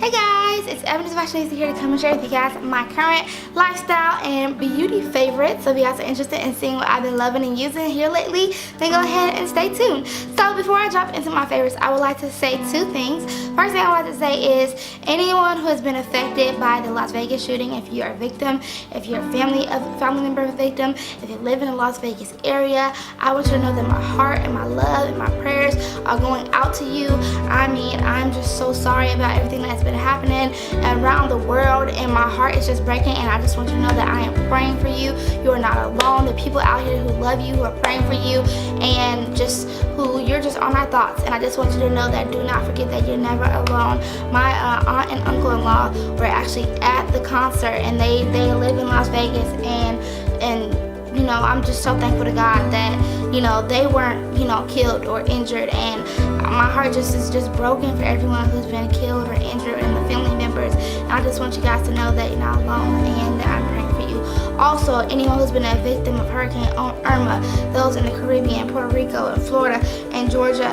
Hey guys, it's Evidence Fashionista here to come and share with you guys my current lifestyle and beauty favorites. So if you guys are interested in seeing what I've been loving and using here lately, then go ahead and stay tuned. So before I jump into my favorites, I would like to say two things. First thing I would like to say is anyone who has been affected by the Las Vegas shooting, if you are a victim, if you're a family member of a victim, if you live in the Las Vegas area, I want you to know that my heart and my love and my prayers are going out to you. I mean, I'm just so sorry about everything that's been happening around the world, and my heart is just breaking, and I just want you to know that I am praying for you. You are not alone. The people out here who love you, who are praying for you, and just who you're just on our thoughts. And I just want you to know that do not forget that you're never alone. My aunt and uncle-in-law were actually at the concert, and they live in Las Vegas, and you know, I'm just so thankful to God that, you know, they weren't, you know, killed or injured, and my heart just is just broken for everyone who's been killed or injured and the family members. And I just want you guys to know that you're not alone and that I'm praying for you. Also, anyone who's been a victim of Hurricane Irma, those in the Caribbean, Puerto Rico, and Florida, and Georgia,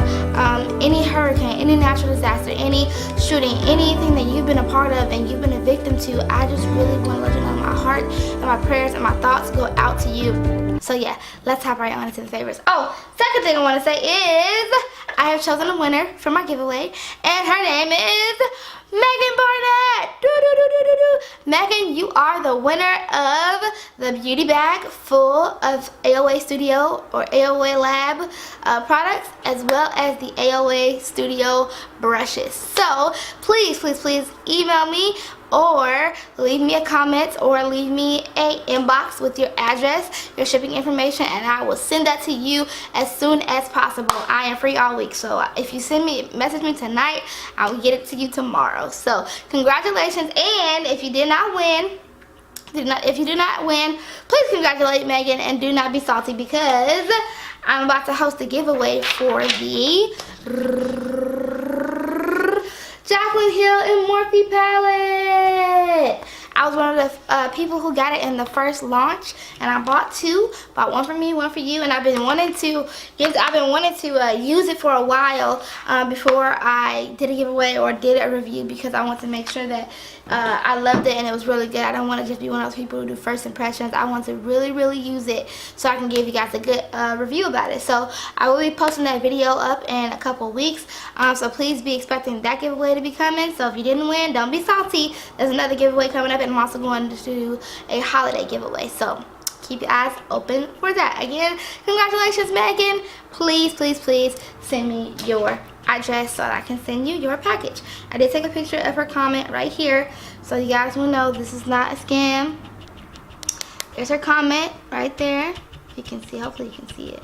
any hurricane, any natural disaster, any shooting, anything that you've been a part of and you've been a victim to, I just really want to let you know my heart and my prayers and my thoughts go out to you. So yeah, let's hop right on into the favorites. Oh, second thing I want to say is I have chosen a winner for my giveaway, and her name is Meagan Barnett. Meagan, you are the winner of the beauty bag full of AOA Studio or AOA Lab products, as well as the AOA Studio brushes. So please, please, please email me or leave me a comment or leave me a inbox with your address, your shipping information, and I will send that to you as soon as possible. I am free all week, so if you message me tonight, I will get it to you tomorrow. So congratulations, and if you did not win, please congratulate Meagan and do not be salty, because I'm about to host a giveaway for the Jaclyn Hill and Morphe palette. I was one of the people who got it in the first launch, and I bought two. Bought one for me, one for you, and I've been wanting to use it for a while before I did a giveaway or did a review, because I want to make sure that I loved it and it was really good. I don't want to just be one of those people who do first impressions. I want to really, really use it so I can give you guys a good review about it. So I will be posting that video up in a couple weeks. So please be expecting that giveaway to be coming. So if you didn't win, don't be salty. There's another giveaway coming up, and I'm also going to do a holiday giveaway. So keep your eyes open for that. Again, congratulations, Meagan. Please, please, please send me your address so that I can send you your package. I did take a picture of her comment right here, so you guys will know this is not a scam. There's her comment right there. If you can see, hopefully you can see it.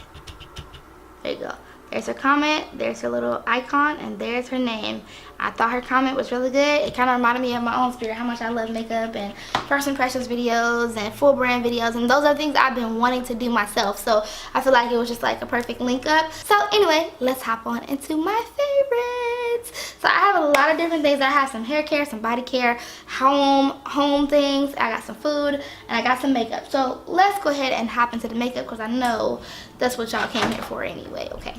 There you go. There's her comment, there's her little icon, and there's her name. I thought her comment was really good. It kind of reminded me of my own spirit, how much I love makeup and first impressions videos and full brand videos, and those are things I've been wanting to do myself. So I feel like it was just like a perfect link up. So anyway, let's hop on into my favorites. So I have a lot of different things. I have some hair care, some body care, home things. I got some food, and I got some makeup. So let's go ahead and hop into the makeup, because I know that's what y'all came here for anyway. Okay.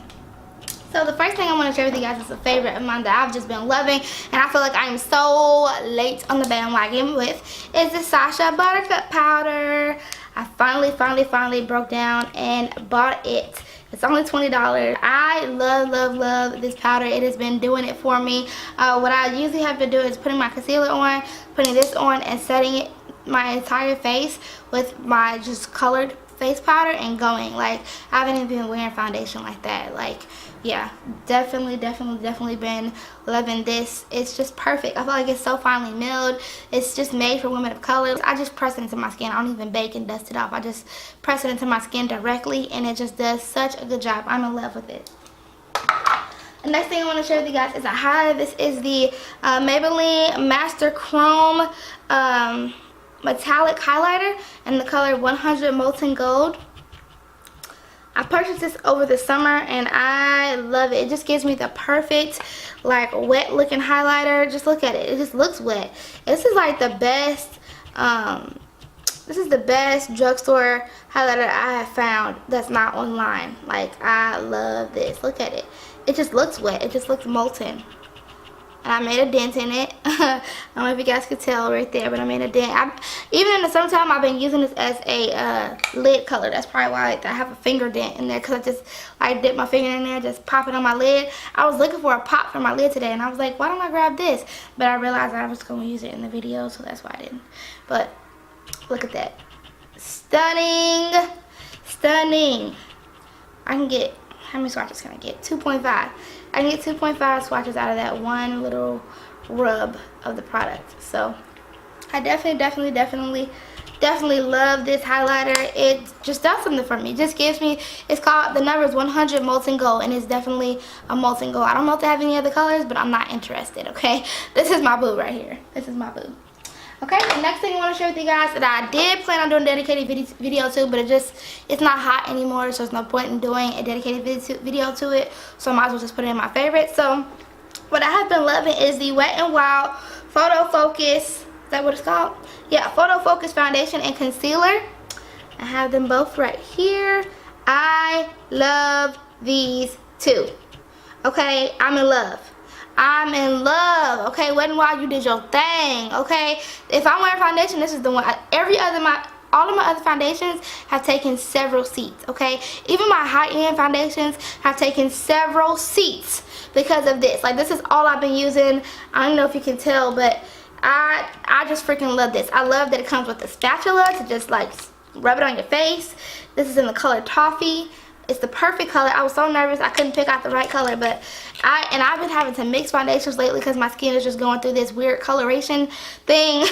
So the first thing I want to share with you guys is a favorite of mine that I've just been loving, and I feel like I'm so late on the bandwagon with, is the Sacha Buttercup powder. I finally broke down and bought it. It's only $20. I love this powder. It has been doing it for me. What I usually have been doing is putting my concealer on, putting this on, and setting it my entire face with my just colored face powder and going. Like, I haven't even been wearing foundation like that. Like, yeah, definitely been loving this. It's just perfect. I feel like it's so finely milled. It's just made for women of color. I just press it into my skin. I don't even bake and dust it off. I just press it into my skin directly, and it just does such a good job. I'm in love with it. The next thing I want to share with you guys is a highlighter. This is the Maybelline Master Chrome metallic highlighter in the color 100 Molten Gold. I purchased this over the summer, and I love it. It just gives me the perfect, like, wet looking highlighter. Just look at it. It just looks wet. This is like the best, this is the best drugstore highlighter I have found that's not online. Like, I love this. Look at it. It just looks wet. It just looks molten. and I made a dent in it. I don't know if you guys could tell right there, but I made a dent. Even in the summertime, I've been using this as a lid color. That's probably why I have a finger dent in there, because I just dip my finger in there, just pop it on my lid. I was looking for a pop for my lid today, and I was like, why don't I grab this? But I realized I was going to use it in the video, so that's why I didn't. But look at that. Stunning. Stunning. I can get, how many swatches can I get? 2.5. I can get 2.5 swatches out of that one little rub of the product. So I definitely love this highlighter. It just does something for me. It just gives me, it's called, the number is 100 Molten Gold, and it's definitely a Molten Gold. I don't know if they have any other colors, but I'm not interested, okay? This is my boo right here. This is my boo. Okay, the next thing I want to share with you guys that I did plan on doing a dedicated video to, but it's not hot anymore, so there's no point in doing a dedicated video to it, so I might as well just put it in my favorites. So what I have been loving is the Wet n Wild Photo Focus. Is that what it's called? Yeah, Photo Focus Foundation and Concealer. I have them both right here. I love these two. Okay, I'm in love. I'm in love. Okay, Wet n Wild, you did your thing. Okay, if I'm wearing foundation, this is the one. All of my other foundations have taken several seats. Okay, even my high-end foundations have taken several seats because of this. Like, this is all I've been using. I don't know if you can tell, but I just freaking love this. I love that it comes with a spatula to just like rub it on your face. This is in the color Toffee. It's the perfect color. I was so nervous I couldn't pick out the right color, but I've been having to mix foundations lately because my skin is just going through this weird coloration thing.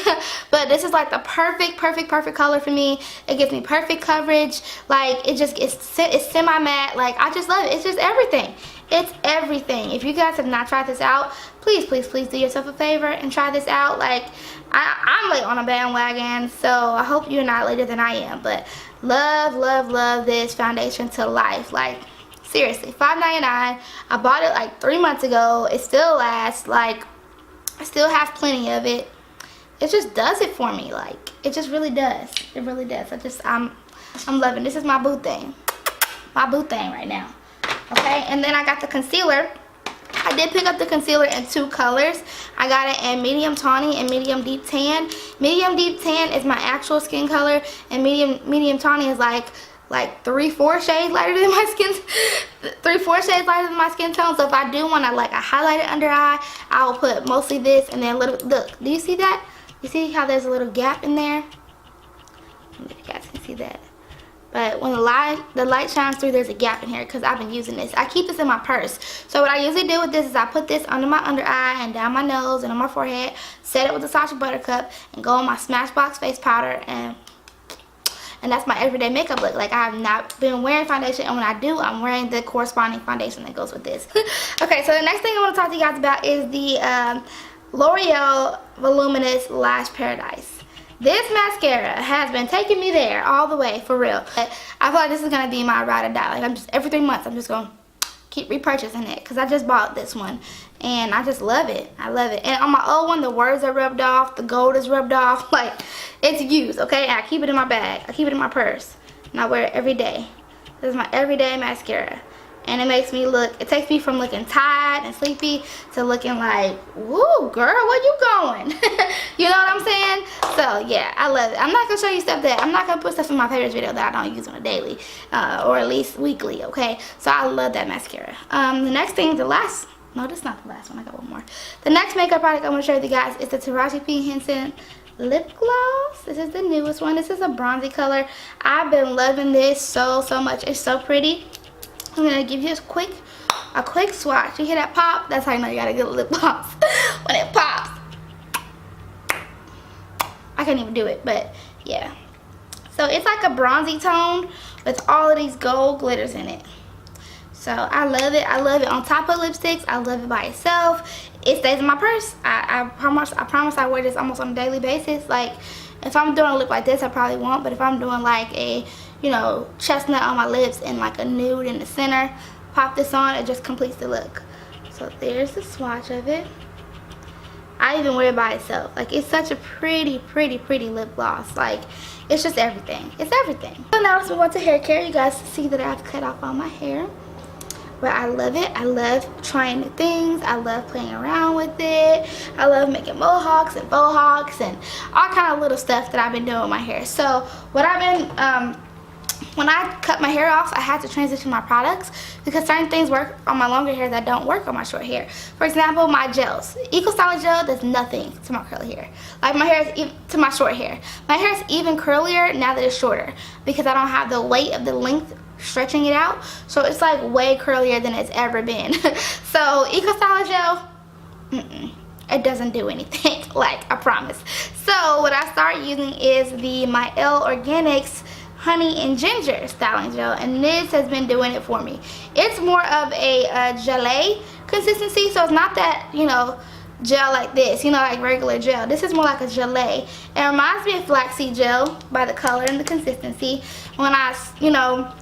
But this is like the perfect color for me. It gives me perfect coverage. Like, it's semi-matte. Like, I just love it. It's just everything. It's everything. If you guys have not tried this out, please do yourself a favor and try this out. Like, I'm late on a bandwagon, so I hope you're not later than I am. But love this foundation to life. Like, seriously, $5.99. I bought it like 3 months ago. It still lasts. Like, I still have plenty of it. It just does it for me. Like, it just really does. It really does. I'm loving. This is my boo thing. My boo thing right now. Okay, and then I got the concealer. I did pick up the concealer in 2 colors. I got it in medium tawny and medium deep tan. Medium deep tan is my actual skin color, and medium tawny is like 3-4 shades lighter than my skin. 3-4 shades lighter than my skin tone. So if I do want to like a highlighted under eye, I will put mostly this and then a little. Look, do you see that? You see how there's a little gap in there? I don't know if you guys can see that. But when the light shines through, there's a gap in here because I've been using this. I keep this in my purse. So what I usually do with this is I put this under my under eye and down my nose and on my forehead, set it with the Sacha Buttercup, and go on my Smashbox face powder, and that's my everyday makeup look. Like, I have not been wearing foundation, and when I do, I'm wearing the corresponding foundation that goes with this. Okay, so the next thing I want to talk to you guys about is the L'Oreal Voluminous Lash Paradise. This mascara has been taking me there all the way, for real. I feel like this is going to be my ride or die. Like, every 3 months, I'm just going to keep repurchasing it because I just bought this one. And I just love it. I love it. And on my old one, the words are rubbed off. The gold is rubbed off. Like, it's used, okay? I keep it in my bag. I keep it in my purse. And I wear it every day. This is my everyday mascara. And it makes me look, it takes me from looking tired and sleepy to looking like, woo, girl, where you going? You know what I'm saying? So, yeah, I love it. I'm not going to show you stuff I'm not going to put stuff in my favorites video that I don't use on a daily, or at least weekly, okay? So, I love that mascara. The next thing, no, this is not the last one. I got one more. The next makeup product I'm going to show you guys is the Taraji P. Henson lip gloss. This is the newest one. This is a bronzy color. I've been loving this so much. It's so pretty. I'm gonna give you a quick swatch. You hear that pop? That's how you know you got a good lip gloss. When it pops. I can't even do it, but yeah. So it's like a bronzy tone with all of these gold glitters in it. So I love it. I love it on top of lipsticks. I love it by itself. It stays in my purse. I promise I wear this almost on a daily basis. Like, if I'm doing a lip like this, I probably won't. But if I'm doing like a, you know, chestnut on my lips and like a nude in the center, pop this on, it just completes the look. So there's the swatch of it. I even wear it by itself. Like, it's such a pretty lip gloss. Like, it's just everything. It's everything. So now let's move on to hair care. You guys see that I've cut off all my hair. but I love it. I love trying new things. I love playing around with it. I love making mohawks and faux hawks and all kind of little stuff that I've been doing with my hair. So what I've been when I cut my hair off, I had to transition my products because certain things work on my longer hair that don't work on my short hair. For example, my gels. Eco Styler gel does nothing to my curly hair. Like my hair is to my short hair. My hair is even curlier now that it's shorter because I don't have the weight of the length stretching it out. So it's like way curlier than it's ever been. So Eco Styler gel, it doesn't do anything, like, I promise. So what I started using is the Mielle Organics honey and ginger styling gel, and this has been doing it for me. It's more of a gelée consistency, so it's not that, you know, gel like this, you know, like regular gel. This is more like a gelée. It reminds me of flaxseed gel by the color and the consistency. When I, you know,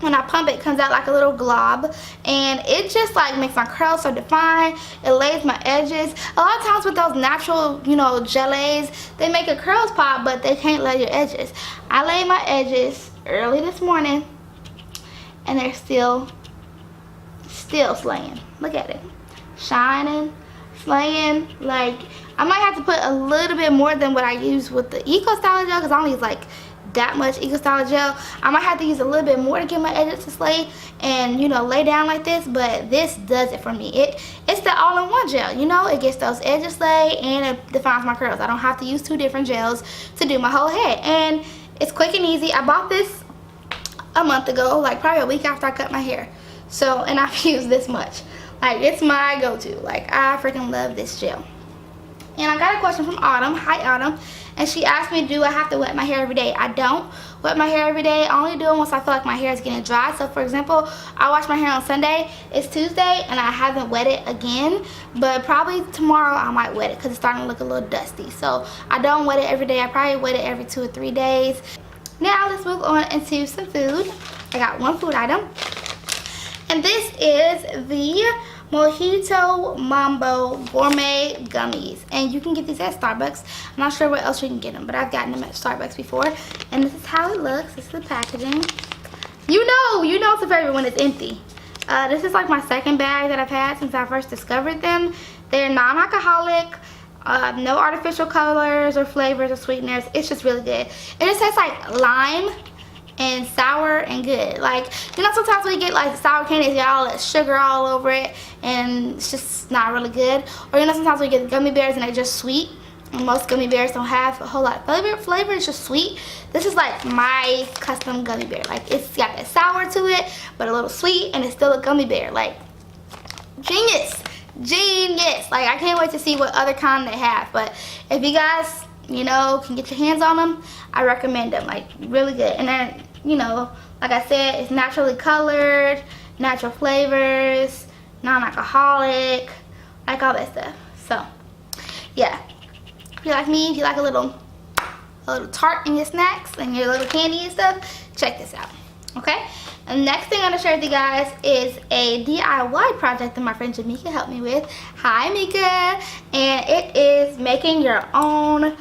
when I pump it, it comes out like a little glob, and it just like makes my curls so defined. It lays my edges. A lot of times with those natural, you know, gelées, they make your curls pop, but they can't lay your edges. I laid my edges early this morning, and they're still slaying. Look at it, shining, slaying. Like, I might have to put a little bit more than what I use with the Eco Styler gel because I only use like that much Eco Styler gel. I might have to use a little bit more to get my edges to slay and, you know, lay down like this, but this does it for me. It's the all-in-one gel, you know. It gets those edges slayed and it defines my curls. I don't have to use 2 different gels to do my whole head, and it's quick and easy. I bought this a month ago, like probably a week after I cut my hair. So, and I've used this much. Like, it's my go-to. Like, I freaking love this gel. And I got a question from Autumn. Hi, Autumn. And she asked me, do I have to wet my hair every day? I don't wet my hair every day. I only do it once I feel like my hair is getting dry. So, for example, I wash my hair on Sunday. It's Tuesday, and I haven't wet it again. But probably tomorrow I might wet it because it's starting to look a little dusty. So, I don't wet it every day. I probably wet it every 2 or 3 days. Now, let's move on into some food. I got one food item. And this is the Mojito Mambo gourmet gummies, and you can get these at Starbucks. I'm not sure where else you can get them, but I've gotten them at Starbucks before. And this is how it looks. This is the packaging. You know it's a favorite when it's empty. This is like my second bag that I've had since I first discovered them. They're non-alcoholic, no artificial colors or flavors or sweeteners. It's just really good. And it tastes like lime and sour and good. Like, you know, sometimes we get like sour candies, get all that sugar all over it, and it's just not really good. Or, you know, sometimes we get gummy bears and they're just sweet, and most gummy bears don't have a whole lot of flavor. It's just sweet. This is like my custom gummy bear. Like, it's got that sour to it, but a little sweet, and it's still a gummy bear. Like, genius. Like, I can't wait to see what other kind they have. But if you guys, you know, can get your hands on them, I recommend them. Like, really good. And then, you know, like I said, it's naturally colored, natural flavors, non-alcoholic, like all that stuff. So, yeah. If you like me, if you like a little tart in your snacks and your little candy and stuff, check this out. Okay? And the next thing I'm going to share with you guys is a DIY project that my friend Jamika helped me with. Hi, Mika. And it is making your own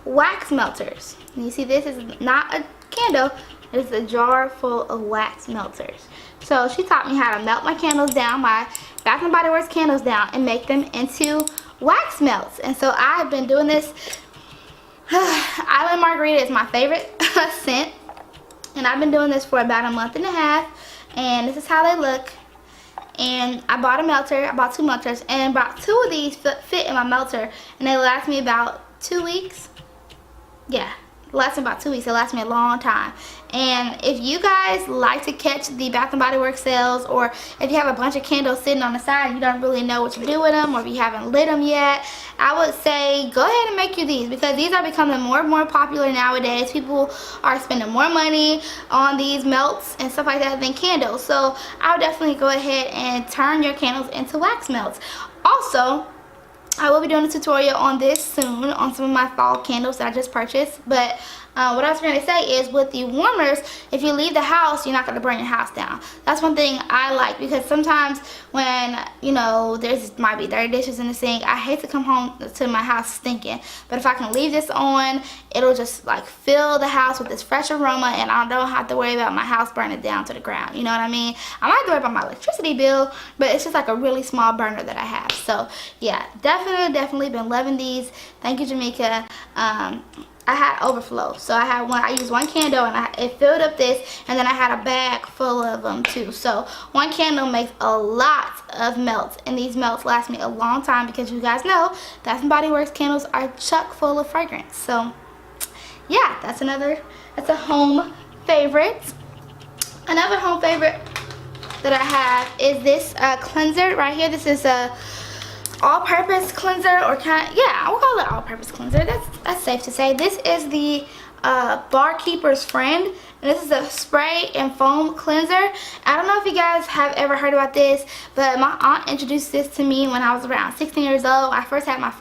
wax melters. And you see, this is not a candle, it's a jar full of wax melters. So she taught me how to melt my candles down, my Bath & Body Works candles down, and make them into wax melts. And so I've been doing this. Island Margarita is my favorite scent, and I've been doing this for about a month and a half, and this is how they look. And I bought a melter. I bought 2 melters, and about 2 of these fit in my melter, and they last me about 2 weeks. Yeah, it lasts me about 2 weeks. It lasts me a long time. And if you guys like to catch the Bath & Body Works sales, or if you have a bunch of candles sitting on the side and you don't really know what to do with them, or if you haven't lit them yet, I would say go ahead and make you these, because these are becoming more and more popular nowadays. People are spending more money on these melts and stuff like that than candles. So I would definitely go ahead and turn your candles into wax melts. Also, I will be doing a tutorial on this soon on some of my fall candles that I just purchased. But what I was going to say is with the warmers, if you leave the house, you're not going to burn your house down. That's one thing I like, because sometimes when, you know, there's might be dirty dishes in the sink, I hate to come home to my house stinking. But if I can leave this on, it'll just like fill the house with this fresh aroma, and I don't have to worry about my house burning down to the ground. You know what I mean? I might have to worry about my electricity bill, but it's just like a really small burner that I have. So yeah, definitely been loving these. Thank you, Jamaica. I had overflow, so I used one candle and it filled up this, and then I had a bag full of them too. So one candle makes a lot of melts, and these melts last me a long time, because you guys know Bath & Body Works candles are chock full of fragrance. So yeah, that's a home favorite. Another home favorite that I have is this cleanser right here. This is a all-purpose cleanser, or yeah, we'll call it all-purpose cleanser. That's safe to say. This is the Barkeeper's Friend, and this is a spray and foam cleanser. I don't know if you guys have ever heard about this, but my aunt introduced this to me when I was around 16 years old. I first had my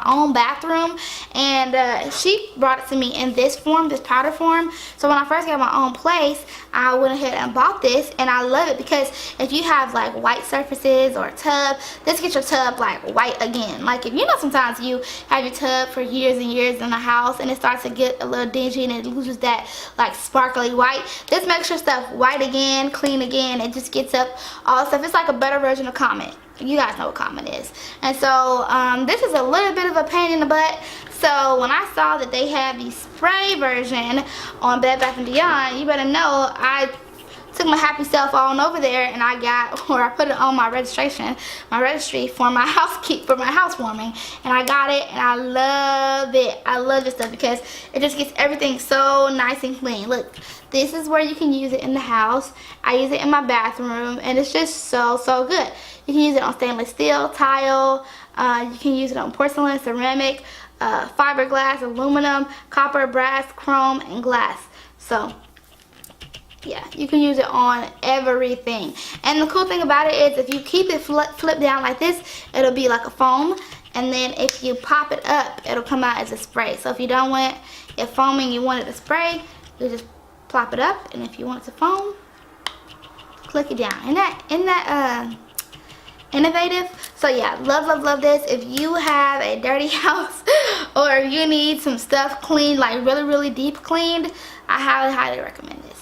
own bathroom, and she brought it to me in this form, this powder form. So when I first got my own place, I went ahead and bought this, and I love it because if you have like white surfaces or a tub, this gets your tub like white again. Like, if you know, sometimes you have your tub for years and years in the house and it starts to get a little dingy and it loses that like sparkly white. This makes your stuff white again, clean again. It just gets up all the stuff. It's like a better version of Comet. You guys know what Comet is. And so this is a little bit of a pain in the butt. So when I saw that they had the spray version on Bed Bath & Beyond, you better know I took my happy self on over there, and I put it on my registry for my housewarming, and I got it, and I love it. I love this stuff because it just gets everything so nice and clean. Look, this is where you can use it in the house. I use it in my bathroom, and it's just so good. You can use it on stainless steel, tile. You can use it on porcelain, ceramic, fiberglass, aluminum, copper, brass, chrome, and glass. So yeah, you can use it on everything. And the cool thing about it is if you keep it flipped down like this, it'll be like a foam. And then if you pop it up, it'll come out as a spray. So if you don't want it foaming, you want it to spray, you just plop it up. And if you want it to foam, click it down. Isn't that innovative? So yeah, love this. If you have a dirty house or if you need some stuff cleaned, like really deep cleaned, I highly recommend this.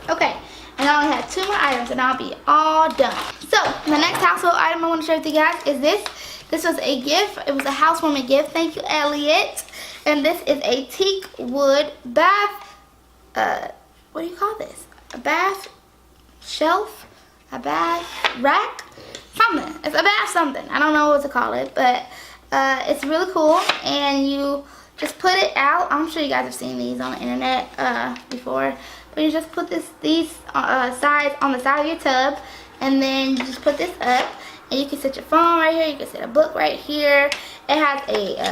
Okay, and I only have 2 more items and I'll be all done. So the next household item I want to share with you guys is this. This was a gift. It was a housewarming gift. Thank you, Elliot. And this is a teak wood bath, what do you call this? A bath shelf? A bath rack? Something. It's a bath something. I don't know what to call it, but it's really cool. And you just put it out. I'm sure you guys have seen these on the internet before. But you just put these sides on the side of your tub, and then you just put this up, and you can set your phone right here. You can set a book right here. It has a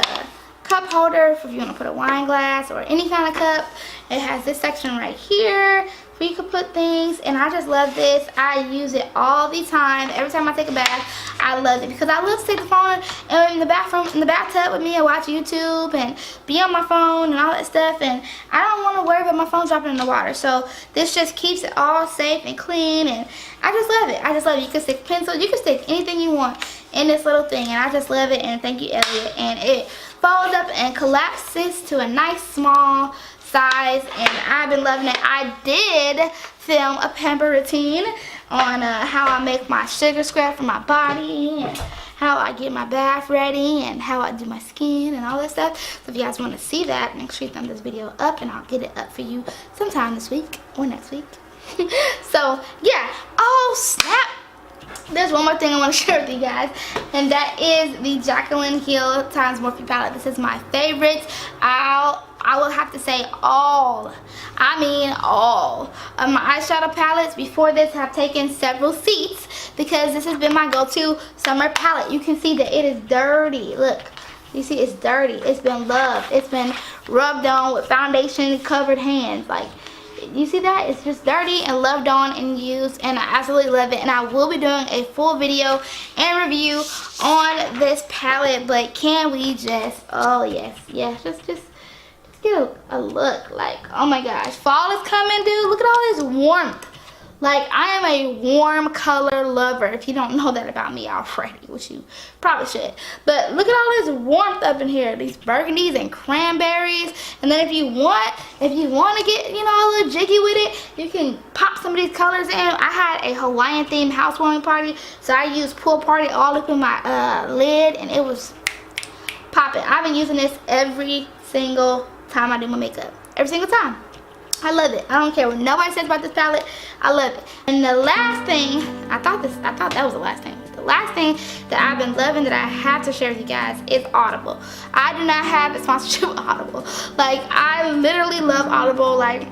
cup holder for if you want to put a wine glass or any kind of cup. It has this section right here where you can put things, and I just love this. I use it all the time. Every time I take a bath, I love it because I love to take the phone in the bathtub with me and watch YouTube and be on my phone and all that stuff, and I don't want to worry about my phone dropping in the water. So this just keeps it all safe and clean, and I just love it. I just love it. You can stick pencils, you can stick anything you want in this little thing, and I just love it. And thank you, Elliot. And it folds up and collapses to a nice small size, and I've been loving it. I did film a pamper routine on how I make my sugar scrub for my body, and how I get my bath ready, and how I do my skin and all that stuff. So if you guys want to see that, make sure you thumb this video up, and I'll get it up for you sometime this week or next week. So yeah, oh snap, there's one more thing I want to share with you guys, and that is the Jaclyn Hill times Morphe palette. This is my favorite. I will have to say all of my eyeshadow palettes before this have taken several seats, because this has been my go-to summer palette. You can see that it is dirty. Look, you see it's dirty. It's been loved. It's been rubbed on with foundation covered hands. Like, You see that? It's just dirty and loved on and used, and I absolutely love it. And I will be doing a full video and review on this palette, but can we just, oh yes, just get a look. Like, oh my gosh, fall is coming, dude. Look at all this warmth. Like, I am a warm color lover. If you don't know that about me already, which you probably should. But look at all this warmth up in here. These burgundies and cranberries. And then if you want to get, you know, a little jiggy with it, you can pop some of these colors in. I had a Hawaiian themed housewarming party, so I used Pool Party all up in my lid, and it was popping. I've been using this every single time I do my makeup. Every single time. I love it. I don't care what nobody says about this palette. I love it. And the last thing, I thought that was the last thing. The last thing that I've been loving that I have to share with you guys is Audible. I do not have a sponsorship with Audible. Like, I literally love Audible. Like,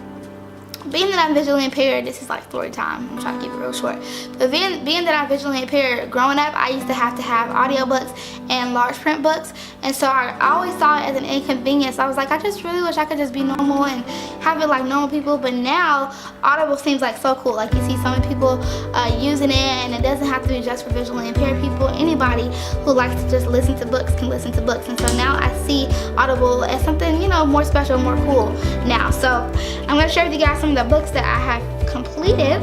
being that I'm visually impaired, this is like story time. I'm trying to keep it real short. But being that I'm visually impaired, growing up, I used to have audiobooks and large print books. And so I always saw it as an inconvenience. I was like, I just really wish I could just be normal and have it like normal people. But now, Audible seems like so cool. Like, you see so many people using it, and it doesn't have to be just for visually impaired people. Anybody who likes to just listen to books can listen to books. And so now I see Audible as something, you know, more special, more cool now. So I'm going to share with you guys some of the books that I have completed.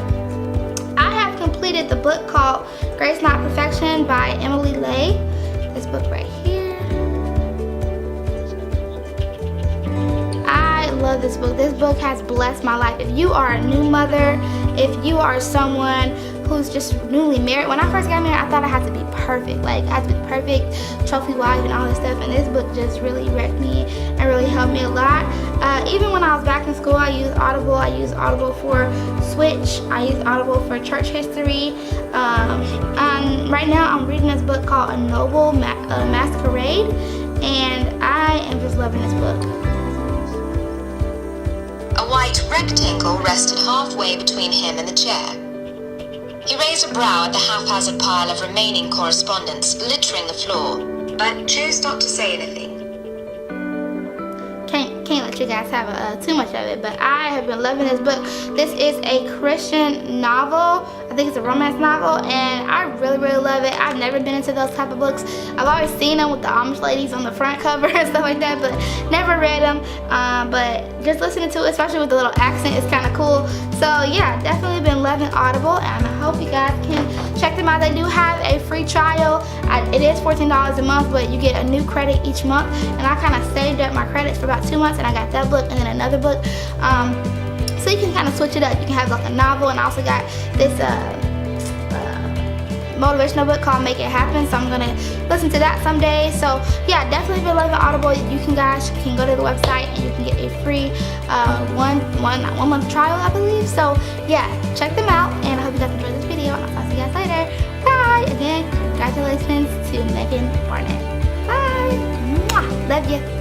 I have completed the book called Grace Not Perfection by Emily Lay. This book right here. I love this book. This book has blessed my life. If you are a new mother, if you are someone who's just newly married. When I first got married, I thought I had to be perfect. Like, I had to be perfect, trophy wife and all this stuff. And this book just really wrecked me and really helped me a lot. Even when I was back in school, I used Audible. I used Audible for Switch. I used Audible for church history. And right now, I'm reading this book called A Noble Masquerade. And I am just loving this book. A white rectangle rested halfway between him and the chair. He raised a brow at the haphazard pile of remaining correspondence littering the floor, but chose not to say anything. Can't let you guys have too much of it, but I have been loving this book. This is a Christian novel. I think it's a romance novel, and I really, really love it. I've never been into those type of books. I've always seen them with the Amish ladies on the front cover and stuff like that, but never read them. But just listening to it, especially with the little accent, is kind of cool. So yeah, definitely been loving Audible, and I hope you guys can check them out. They do have a free trial. It is $14 a month, but you get a new credit each month, and I kind of saved up my credits for about 2 months, and I got that book and then another book. So you can kind of switch it up. You can have like a novel, and I also got this motivational book called Make It Happen, so I'm gonna listen to that someday. So yeah, definitely been loving Audible. You guys can go to the website and you can get a free one month trial, I believe. So yeah, check them out, and I hope you guys enjoyed this video, and I'll talk to you guys later. Bye. Again, congratulations to Meagan Barnett. Bye. Mwah. Love you.